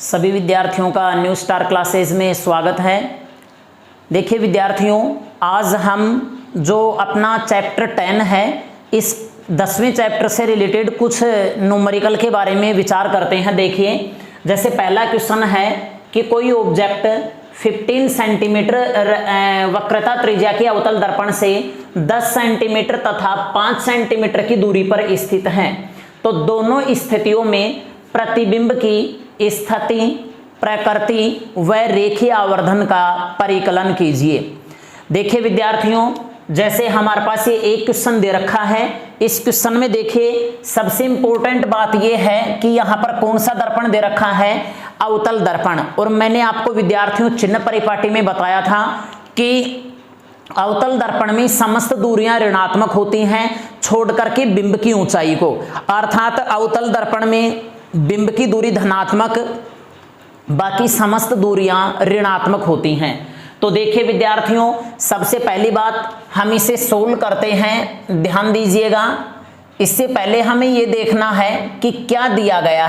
सभी विद्यार्थियों का न्यू स्टार क्लासेज में स्वागत है। देखिए विद्यार्थियों, आज हम जो अपना चैप्टर 10 है, इस 10वें चैप्टर से रिलेटेड कुछ न्यूमेरिकल के बारे में विचार करते हैं। देखिए, जैसे पहला क्वेश्चन है कि कोई ऑब्जेक्ट 15 सेंटीमीटर वक्रता त्रिज्या के अवतल दर्पण से 10 सेंटीमीटर तथा 5 सेंटीमीटर की दूरी पर स्थित है, तो दोनों स्थितियों में प्रतिबिंब की स्थिति, प्रकृति व रेखीय आवर्धन का परिकलन कीजिए। देखिए विद्यार्थियों, जैसे हमारे पास ये एक क्वेश्चन दे रखा है, इस क्वेश्चन में देखिए सबसे इंपॉर्टेंट बात यह है कि यहाँ पर कौन सा दर्पण दे रखा है, अवतल दर्पण। और मैंने आपको विद्यार्थियों चिन्ह परिपाटी में बताया था कि अवतल दर्पण में समस्त दूरियां ऋणात्मक होती हैं छोड़ करके बिंब की ऊंचाई को, अर्थात अवतल दर्पण में बिंब की दूरी धनात्मक, बाकी समस्त दूरियां ऋणात्मक होती हैं। तो देखिए विद्यार्थियों, सबसे पहली बात हम इसे सोल्व करते हैं, ध्यान दीजिएगा। इससे पहले हमें यह देखना है कि क्या दिया गया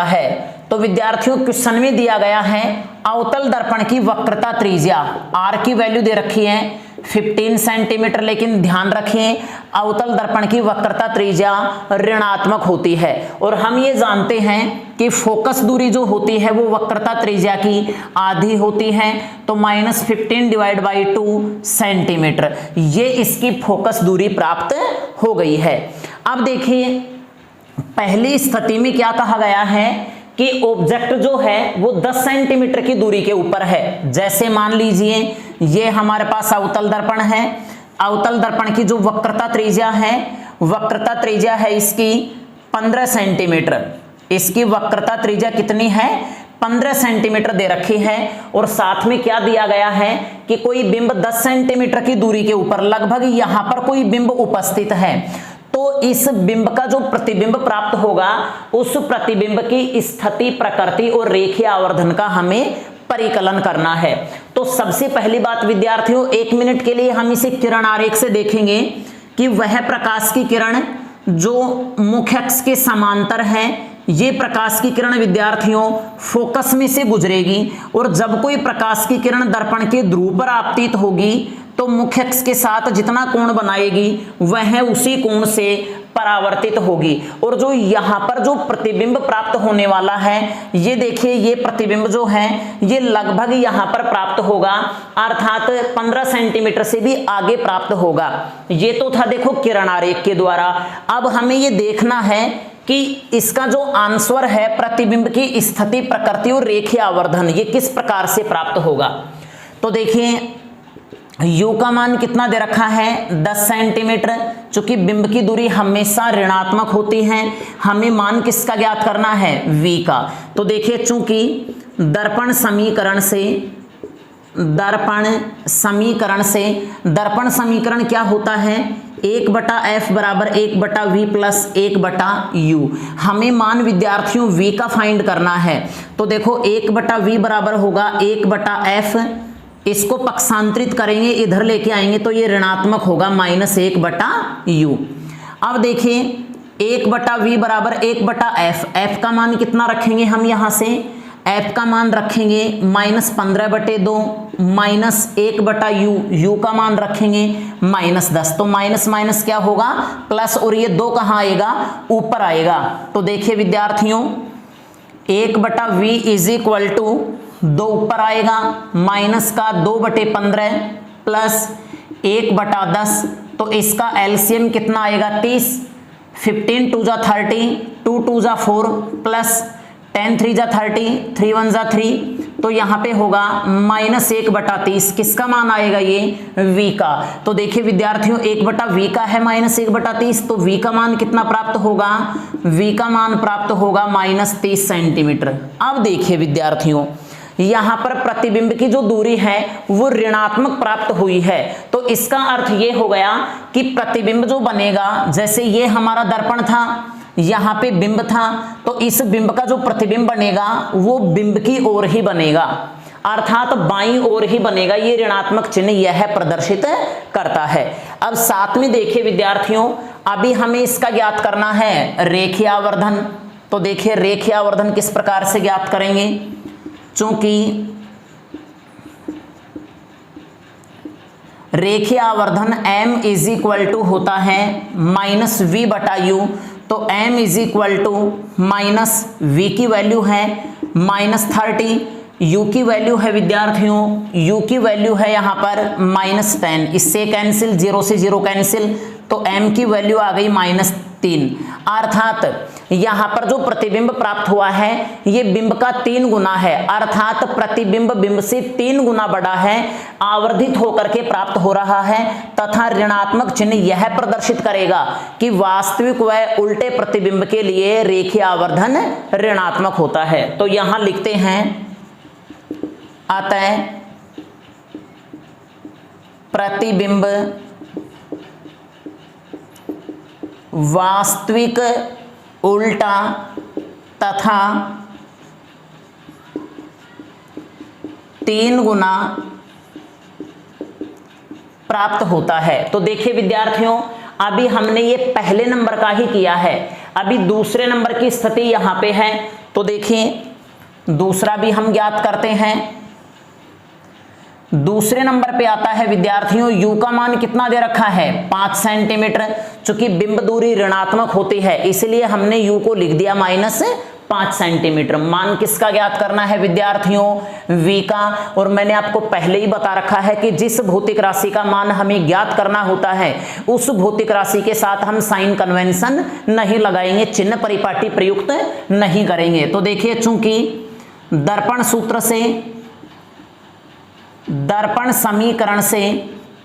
है। तो विद्यार्थियों, क्वेश्चन में दिया गया है अवतल दर्पण की वक्रता त्रिज्या, आर की वैल्यू दे रखी है 15 सेंटीमीटर, लेकिन ध्यान रखिए अवतल दर्पण की वक्रता त्रिज्या ऋणात्मक होती है। और हम ये जानते हैं कि फोकस दूरी जो होती है वो वक्रता त्रिज्या की आधी होती है, तो -15/2 सेंटीमीटर, ये इसकी फोकस दूरी प्राप्त हो गई है। अब देखिए, पहली स्थिति में क्या कहा गया है कि ऑब्जेक्ट जो है वो 10 सेंटीमीटर की दूरी के ऊपर है। जैसे मान लीजिए ये हमारे पास अवतल दर्पण है, अवतल दर्पण की जो वक्रता त्रिज्या है इसकी 15 सेंटीमीटर, इसकी वक्रता त्रिज्या कितनी है, 15 सेंटीमीटर दे रखी है। और साथ में क्या दिया गया है कि कोई बिंब 10 सेंटीमीटर की दूरी के ऊपर लगभग यहां पर कोई बिंब उपस्थित है, तो इस बिंब का जो प्रतिबिंब प्राप्त होगा उस प्रतिबिंब की स्थिति, प्रकृति और रेखीय आवर्धन का हमें परिकलन करना है। तो सबसे पहली बात विद्यार्थियों, 1 मिनट के लिए हम इसे किरण आरेख से देखेंगे कि वह प्रकाश की किरण जो मुख्य अक्ष के समांतर है, ये प्रकाश की किरण विद्यार्थियों फोकस में से गुजरेगी, और जब कोई प्रकाश की किरण दर्पण के ध्रुव पर आपतित होगी तो मुख्य अक्ष के साथ जितना कोण बनाएगी वह उसी कोण से परावर्तित होगी। और जो यहाँ पर जो प्रतिबिंब प्राप्त होने वाला है, ये देखिए, ये प्रतिबिंब जो है ये लगभग यहाँ पर प्राप्त होगा, अर्थात 15 सेंटीमीटर से भी आगे प्राप्त होगा। ये तो था देखो किरण आरेख के द्वारा। अब हमें ये देखना है कि इसका जो आंसर है प्रतिबिंब की स्थिति, प्रकृति और रेखीय आवर्धन, ये किस प्रकार से प्राप्त होगा। तो देखिए u का मान कितना दे रखा है, 10 सेंटीमीटर। चूंकि बिंब की दूरी हमेशा ऋणात्मक होती है, हमें मान किसका ज्ञात करना है, v का। तो देखिए, चूंकि दर्पण समीकरण क्या होता है, 1/f बराबर 1/v प्लस 1/u। हमें मान विद्यार्थियों v का फाइंड करना है। तो देखो 1/v बराबर होगा 1/f, इसको पक्षांतरित करेंगे, इधर लेके आएंगे तो ये ऋणात्मक होगा -1/u। अब देखिए 1/v बराबर 1/f, f का मान कितना रखेंगे हम यहाँ से, f का मान रखेंगे -15/2 -1/u, u का मान रखेंगे -10, तो माइनस माइनस क्या होगा, प्लस, और ये 2 कहाँ आएगा, ऊपर आएगा। तो देखिए विद्यार्थियों 1/v इज इक्वल टू 2 ऊपर आएगा, माइनस का 2/15 प्लस 1/10, तो इसका एलसीएम कितना आएगा, 30, 15 2 जा 30, 2 2 जा 4 प्लस 10 3 जा 30, 3 1 जा 3, तो यहाँ पे होगा -1/30। किसका मान आएगा, ये v का। तो देखिए विद्यार्थियों 1/v का है -1/30, तो v का मान कितना प्राप्त होगा, v का मान प्राप्त होगा -30 सेंटीमीटर। अब देखिए विद्यार्थियों, यहाँ पर प्रतिबिंब की जो दूरी है वो ऋणात्मक प्राप्त हुई है, तो इसका अर्थ ये हो गया कि प्रतिबिंब जो बनेगा, जैसे ये हमारा दर्पण था, यहाँ पे बिंब था, तो इस बिंब का जो प्रतिबिंब बनेगा वो बिंब की ओर ही बनेगा, अर्थात बाईं ओर ही बनेगा। ये ऋणात्मक चिन्ह यह प्रदर्शित करता है। अब साथ में देखिए विद्यार्थियों, अभी हमें इसका ज्ञात करना है रेखीय आवर्धन। तो देखिए रेखीय आवर्धन किस प्रकार से ज्ञात करेंगे, चूंकि रेखीय आवर्धन m इज इक्वल टू होता है माइनस वी बटा यू, तो m is equal to minus v की वैल्यू है -30, u की वैल्यू है विद्यार्थियों, u की वैल्यू है यहाँ पर -10, इससे कैंसिल, 0 से 0 कैंसिल, तो m की वैल्यू आ गई -3। अर्थात यहाँ पर जो प्रतिबिंब प्राप्त हुआ है ये बिंब का 3 गुना है, अर्थात प्रतिबिंब बिंब से 3 गुना बड़ा है, आवर्धित होकर के प्राप्त हो रहा है, तथा ऋणात्मक चिन्ह यह प्रदर्शित करेगा कि वास्तविक व उल्टे प्रतिबिंब के लिए रेखीय आवर्धन ऋणात्मक होता है। तो यहां लिखते हैं अतः प्रतिबिंब वास्तविक, उल्टा तथा 3 गुना प्राप्त होता है। तो देखिए विद्यार्थियों, अभी हमने ये पहले नंबर का ही किया है, अभी दूसरे नंबर की स्थिति यहां पे है। तो देखिए दूसरा भी हम ज्ञात करते हैं। दूसरे नंबर पे आता है विद्यार्थियों u का मान कितना दे रखा है 5 सेंटीमीटर, चूंकि बिंब दूरी ऋणात्मक होती है इसलिए हमने u को लिख दिया -5 सेंटीमीटर। मान किसका ज्ञात करना है विद्यार्थियों, v का। और मैंने आपको पहले ही बता रखा है कि जिस भौतिक राशि का मान हमें ज्ञात करना होता है उस भौतिक राशि के साथ हम साइन कन्वेंशन नहीं लगाएंगे, चिन्ह परिपाटी प्रयुक्त नहीं करेंगे। तो देखिए चूंकि दर्पण सूत्र से, दर्पण समीकरण से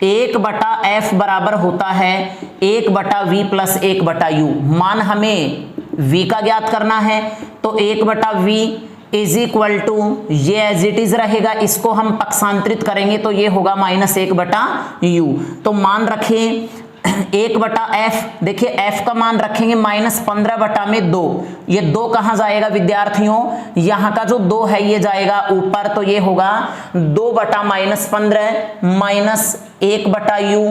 1/f बराबर होता है 1/v प्लस 1/u, मान हमें v का ज्ञात करना है, तो 1/v इज इक्वल टू, ये एज इट इज रहेगा, इसको हम पक्षांतरित करेंगे तो ये होगा -1/u। तो मान रखिए 1/f, देखिए f का मान रखेंगे -15/2, ये 2 कहां जाएगा विद्यार्थियों, यहां का जो 2 है ये जाएगा ऊपर, तो ये होगा 2/-15 -1/u।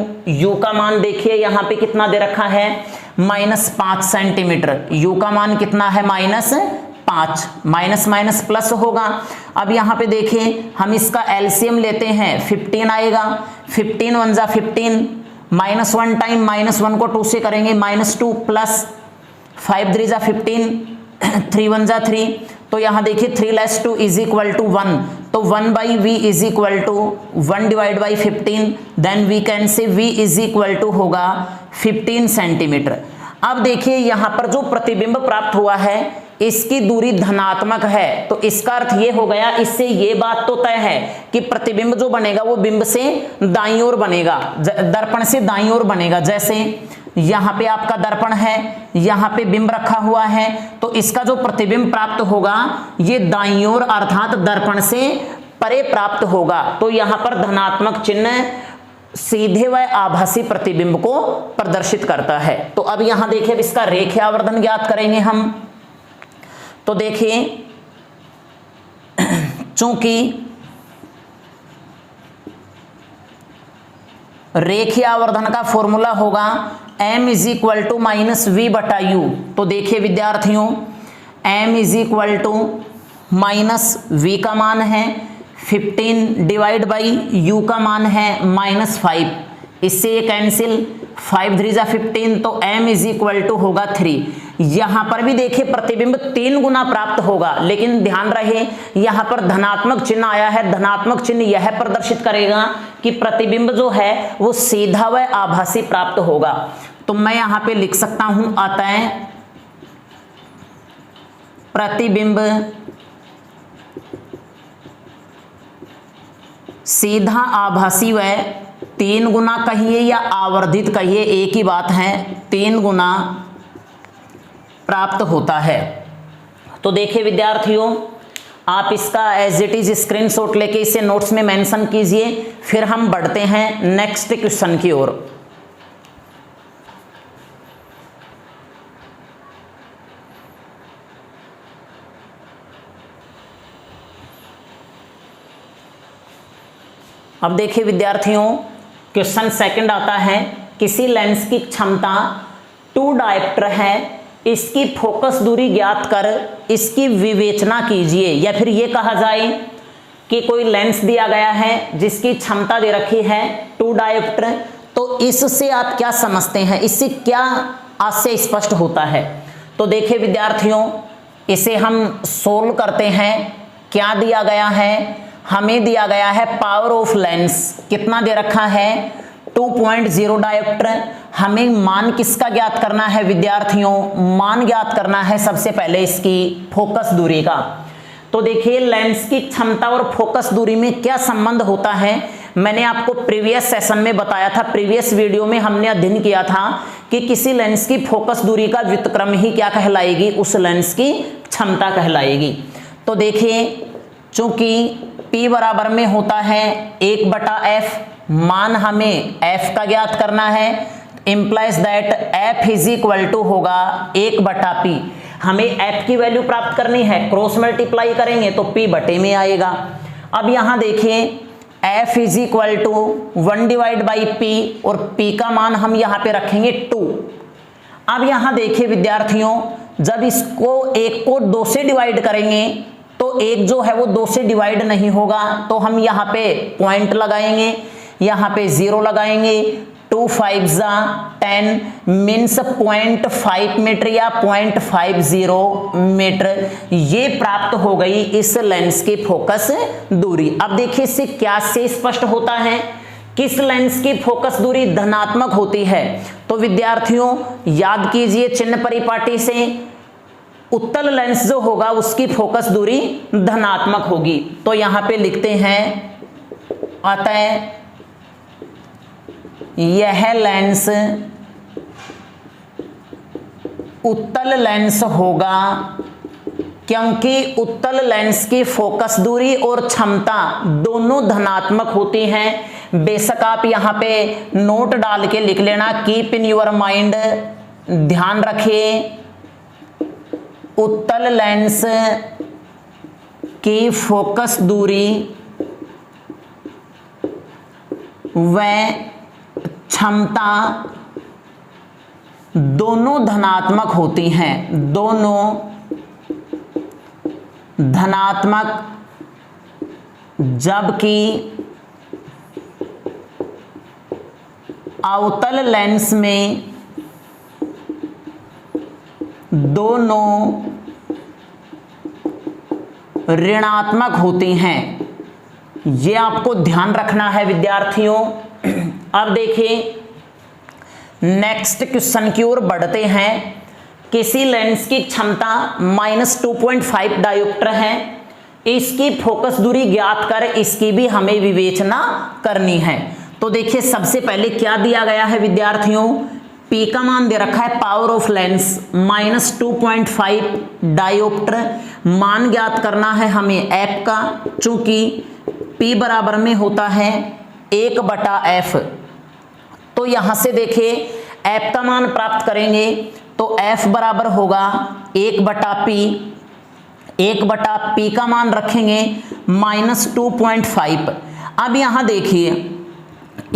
u का मान देखिए यहां पे कितना दे रखा है -5 सेंटीमीटर, u का मान कितना है -5, माइनस माइनस प्लस होगा। अब यहाँ पे देखिए हम इसका एलसीएम लेते हैं, 15 आएगा, 15 1 जा 15, -1 टाइम -1 को 2 से करेंगे -2 प्लस 5 3 जा 15, 3 1 जा 3, तो यहाँ देखिए 3 लेस 2 इज इक्वल टू 1, तो 1/v is equal to 1 divide by 15, then we can say v is equal to होगा 15 सेंटीमीटर। अब देखिए यहाँ पर जो प्रतिबिंब प्राप्त हुआ है इसकी दूरी धनात्मक है, तो इसका अर्थ ये हो गया, इससे ये बात तो तय है कि प्रतिबिंब जो बनेगा वो बिंब से दाईं ओर बनेगा, दर्पण से दाईं ओर बनेगा। जैसे यहाँ पे आपका दर्पण है, यहाँ पे बिंब रखा हुआ है, तो इसका जो प्रतिबिंब प्राप्त होगा ये दाईं ओर अर्थात दर्पण से परे प्राप्त होगा। तो यहाँ पर धनात्मक चिन्ह सीधे व आभासी प्रतिबिंब को प्रदर्शित करता है। तो अब यहाँ देखिए अब इसका रेखीय आवर्धन ज्ञात करेंगे हम। तो देखिए चूंकि रेखीय आवर्धन का फॉर्मूला होगा m is equal to -v/u, तो देखिए विद्यार्थियों m is equal to -v का मान है 15 डिवाइड बाई u का मान है -5, इससे ये कैंसिल, 5 3 जा 15, तो m इज इक्वल टू होगा 3। यहां पर भी देखिए प्रतिबिंब 3 गुना प्राप्त होगा, लेकिन ध्यान रहे यहां पर धनात्मक चिन्ह आया है, धनात्मक चिन्ह यह प्रदर्शित करेगा कि प्रतिबिंब जो है वो सीधा व आभासी प्राप्त होगा। तो मैं यहां पे लिख सकता हूं अतः प्रतिबिंब सीधा आभासी व 3 गुना कहिए या आवर्धित कहिए, एक ही बात है, 3 गुना प्राप्त होता है। तो देखिए विद्यार्थियों आप इसका एज इट इज स्क्रीनशॉट लेके इसे नोट्स में मेंशन कीजिए, फिर हम बढ़ते हैं नेक्स्ट क्वेश्चन की ओर। अब देखिए विद्यार्थियों क्वेश्चन सेकंड आता है, किसी लेंस की क्षमता 2 डायोप्टर है इसकी फोकस दूरी ज्ञात कर इसकी विवेचना कीजिए, या फिर ये कहा जाए कि कोई लेंस दिया गया है जिसकी क्षमता दे रखी है 2 डायोप्टर, तो इससे आप क्या समझते हैं, इससे क्या आपसे स्पष्ट होता है। तो देखिए विद्यार्थियों, इसे हम सोल्व करते हैं। क्या दिया गया है, हमें दिया गया है पावर ऑफ लेंस कितना दे रखा है 2.0 डायोप्टर। हमें मान किसका ज्ञात करना है विद्यार्थियों, मान ज्ञात करना है सबसे पहले इसकी फोकस दूरी का। तो देखिए लेंस की क्षमता और फोकस दूरी में क्या संबंध होता है, मैंने आपको प्रीवियस सेशन में बताया था, प्रीवियस वीडियो में हमने अध्ययन किया था कि किसी लेंस की फोकस दूरी का व्युत्क्रम ही क्या कहलाएगी, उस लेंस की क्षमता कहलाएगी। तो देखिए चूंकि P बराबर में होता है 1/f, मान हमें f का ज्ञात करना है, implies that f is equal to होगा 1/p। हमें f की वैल्यू प्राप्त करनी है, क्रॉस मल्टीप्लाई करेंगे तो p बटे में आएगा। अब यहां देखिए f is equal to 1/p और p का मान हम यहां पे रखेंगे 2। अब यहां देखिए विद्यार्थियों, जब इसको 1 को 2 से डिवाइड करेंगे तो 1 जो है वो 2 से डिवाइड नहीं होगा, तो हम यहाँ पे पॉइंट लगाएंगे, यहाँ पे 0 लगाएंगे। 2 5 10 मीन्स 0.5 मीटर या 0.50 मीटर, ये प्राप्त हो गई इस लेंस की फोकस दूरी। अब देखिए इससे क्या से स्पष्ट होता है, किस लेंस की फोकस दूरी धनात्मक होती है। तो विद्यार्थियों याद कीजिए चिन्ह परिपाटी से, उत्तल लेंस जो होगा उसकी फोकस दूरी धनात्मक होगी। तो यहां पे लिखते हैं अतः यह लेंस उत्तल लेंस होगा, क्योंकि उत्तल लेंस की फोकस दूरी और क्षमता दोनों धनात्मक होती हैं। बेशक आप यहां पे नोट डाल के लिख लेना, कीप इन योर माइंड, ध्यान रखिए उत्तल लेंस की फोकस दूरी व क्षमता दोनों धनात्मक होती हैं, दोनों धनात्मक, जबकि अवतल लेंस में दोनों ऋणात्मक होती हैं। ये आपको ध्यान रखना है विद्यार्थियों। अब देखिए नेक्स्ट क्वेश्चन की ओर बढ़ते हैं। किसी लेंस की क्षमता -2.5 डायोप्टर है, इसकी फोकस दूरी ज्ञात कर इसकी भी हमें विवेचना करनी है। तो देखिए सबसे पहले क्या दिया गया है विद्यार्थियों, P का मान दे रखा है पावर ऑफ लेंस -2.5 डायोप्टर, मान ज्ञात करना है हमें f का, चूंकि P बराबर में होता है 1/f। तो यहां से देखिए f का मान प्राप्त करेंगे तो f बराबर होगा 1/p, 1/p का मान रखेंगे -2.5। अब यहां देखिए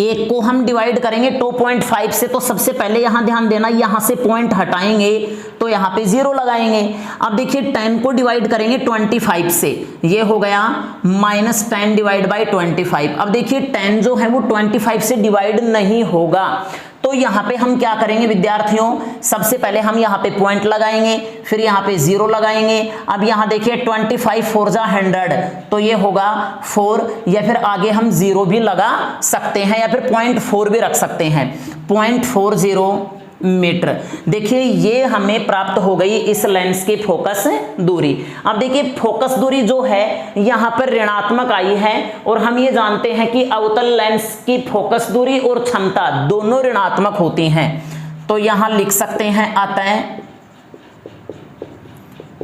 एक को हम डिवाइड करेंगे 2.5 से, तो सबसे पहले यहां ध्यान देना, यहां से पॉइंट हटाएंगे तो यहां पे 0 लगाएंगे। अब देखिए 10 को डिवाइड करेंगे 25 से, ये हो गया -10/25। अब देखिए 10 जो है वो 25 से डिवाइड नहीं होगा, तो यहां पे हम क्या करेंगे विद्यार्थियों, सबसे पहले हम यहां पे पॉइंट लगाएंगे, फिर यहां पे 0 लगाएंगे। अब यहां देखिए 25 4 100, तो ये होगा 4, या फिर आगे हम 0 भी लगा सकते हैं, या फिर 0.4 भी रख सकते हैं, 0.40 मीटर। देखिए ये हमें प्राप्त हो गई इस लेंस की फोकस दूरी। अब देखिए फोकस दूरी जो है यहां पर ऋणात्मक आई है, और हम ये जानते हैं कि अवतल लेंस की फोकस दूरी और क्षमता दोनों ऋणात्मक होती हैं। तो यहां लिख सकते हैं अतः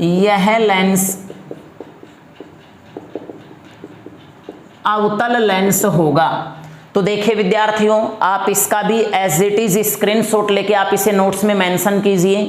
यह लेंस अवतल लेंस होगा। तो देखिए विद्यार्थियों आप इसका भी एज इट इज स्क्रीनशॉट लेके आप इसे नोट्स में मेंशन कीजिए।